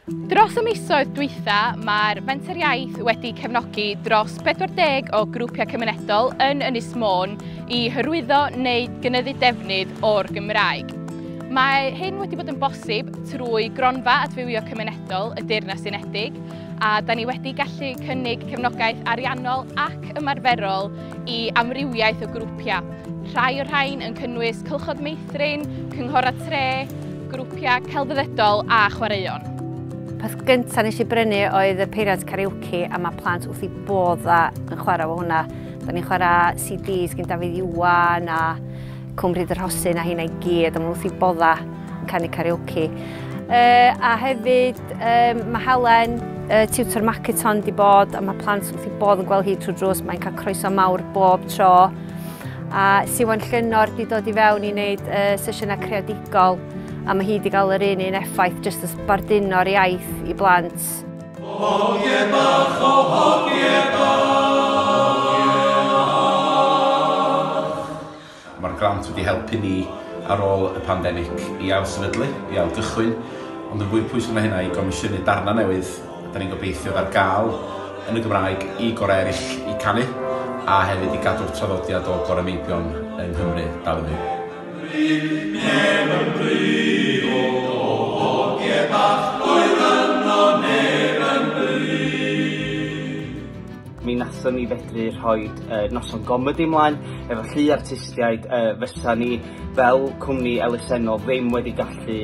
Dros y misoedd dwytha, mae'r Menter Iaith wedi cefnogi dros 40 o grwpiau cymunedol yn Ynys Môn i hyrwyddo neu gynyddu defnydd o'r Gymraeg. Mae hyn wedi bod yn bosib trwy gronfa adfywio cymunedol y Deyrnas Unedig, a da ni wedi gallu cynnig cefnogaeth ariannol ac ymarferol i amrywiaeth o grwpiau. Rhai o'r rhain yn cynnwys cylchod meithrin, cynghorau tre, grwpiau celfyddydol a chwaraeon. Peth gyntaf nes I brynu oedd y peiriant karaoke a mae plant wrth I bodd yn chwarae o hwnna. Da ni'n chwarae CDs gyda Dafydd Iwan a Cwmryd yr Hosyn a hynna I gyd, a mae wrth I bodda yn canu karaoke. A hefyd mae Helen, tiwtor Maceton di bod, a mae plant wrth I bodd yn gweld hi trwy drws, mae'n cael croeso mawr bob tro. A Siwan Llynor di dod I fewn I wneud sesiynau creadigol, a mae hi wedi cael yr un effaith jyst as barduno'r iaith I blant. Hogie bach o hogie bach. Mae'r grant wedi helpu ni ar ôl y pandemig I ail-sefydlu, I ail-gychwyn, ond yn fwy pwysig na hynna I gomisiynu darna newydd. Da ni'n gobeithio ar gael yn y Gymraeg I gorau eraill I canu, a hefyd I gadw'r traddodiad o gorymeibion yng Nghymru dal yn fyw. Mi nathon ni fedru rhoi noson gomedi ymlaen efo llu artistiaid fysa ni fel cwmni elusennol ddim wedi gallu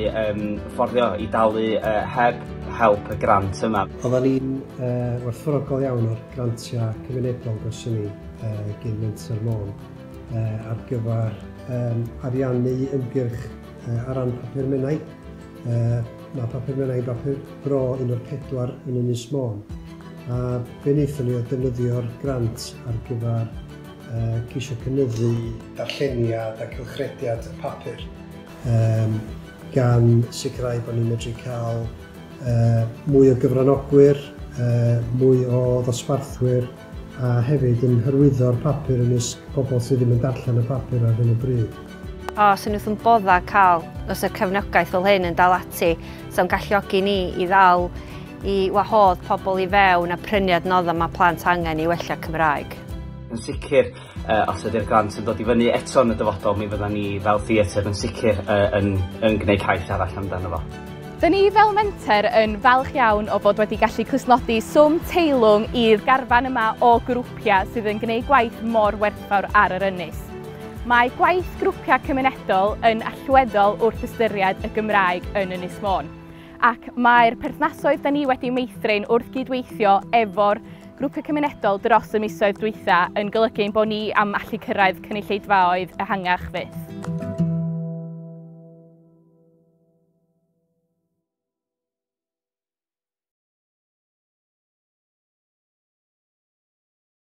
fforddio I dalu heb help y grant yma. Oeddan ni'n werthfawrogol iawn o'r grantiau cymunedol gosyn ni gyn Menter Môn ar gyfer ariannu ymgyrch ar ran papur menau. Mae papur menau bapur bro 14 yn Ynys Môn. A be wnaethon ni o defnyddio'r grant ar gyfer ceisio cynyddu darlleniad a cylchrediad papur gan sicrhau bod ni'n medru cael mwy o gyfranogwyr, mwy o ddosbarthwyr a hefyd yn hyrwyddo'r papur ymysg pobl sydd ddim yn darllen y papur ar hyn o bryd. Os ydyn nhw'n bodda cael, os y cefnogaeth fel hyn yn dal ati, sy'n galluogi ni I ddal I wahodd pobl I fewn a prynu adnodda mae plant angen I wella Cymraeg. Yn sicr, os ydy'r grant yn dod I fyny eto yn y dyfodol, mi fydda ni fel theatr yn sicr yn gwneud cais arall amdano fo. Dyn ni fel Menter yn falch iawn o fod wedi gallu clusnodi swm teilwng i'r garfan yma o grwpiau sydd yn gwneud gwaith mor werthfawr ar yr ynys. Mae gwaith grwpiau cymunedol yn allweddol wrth ystyried y Gymraeg yn Ynys Môn. Ac mae'r perthnasoedd da ni wedi meithrin wrth gydweithio efo'r grwpiau cymunedol dros y misoedd dwytha yn golygu bod ni am allu cyrraedd cynulleidfaoedd ehangach fyth.